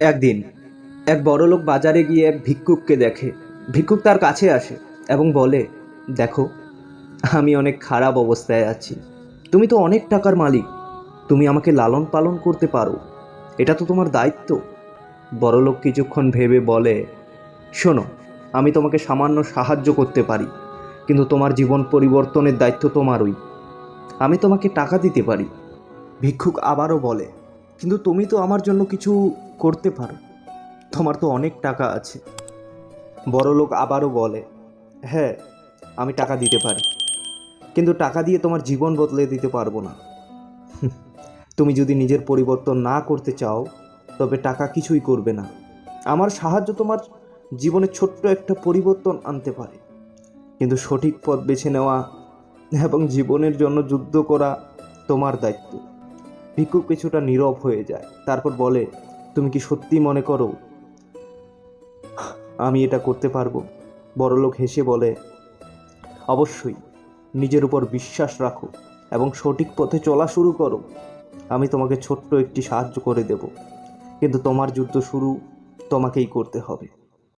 একদিন এক বড়লোক বাজারে গিয়ে এক ভিক্ষুককে দেখে। ভিক্ষুক তার কাছে আসে এবং বলে, দেখো, আমি অনেক খারাপ অবস্থায় আছি। তুমি তো অনেক টাকার মালিক, তুমি আমাকে লালন পালন করতে পারো, এটা তো তোমার দায়িত্ব। বড়লোক কিছুক্ষণ ভেবে বলে, শোনো, আমি তোমাকে সামান্য সাহায্য করতে পারি, কিন্তু তোমার জীবন পরিবর্তনের দায়িত্ব তোমারই। আমি তোমাকে টাকা দিতে পারি। ভিক্ষুক আবারও বলে, কিন্তু তুমি তো আমার জন্য কিছু করতে পারো, তোমার তো অনেক টাকা আছে। বড়লোক আবারও বলে, হ্যাঁ, আমি টাকা দিতে পারি, কিন্তু টাকা দিয়ে তোমার জীবন বদলে দিতে পারবো না। তুমি যদি নিজের পরিবর্তন না করতে চাও, তবে টাকা কিছুই করবে না। আমার সাহায্য তোমার জীবনে ছোট্ট একটা পরিবর্তন আনতে পারে, কিন্তু সঠিক পথ বেছে নেওয়া এবং জীবনের জন্য যুদ্ধ করা তোমার দায়িত্ব। ভিক্ষুক কিছুটা নীরব হয়ে যায়, তারপর বলে, তুমি কি সত্যি মনে করো আমি এটা করতে পারবো? বড়লোক হেসে বলে, অবশ্যই, নিজের উপর বিশ্বাস রাখো এবং সঠিক পথে চলা শুরু করো। আমি তোমাকে ছোট্ট একটি সাহায্য করে দেব, কিন্তু তোমার যুদ্ধ শুরু তোমাকেই করতে হবে।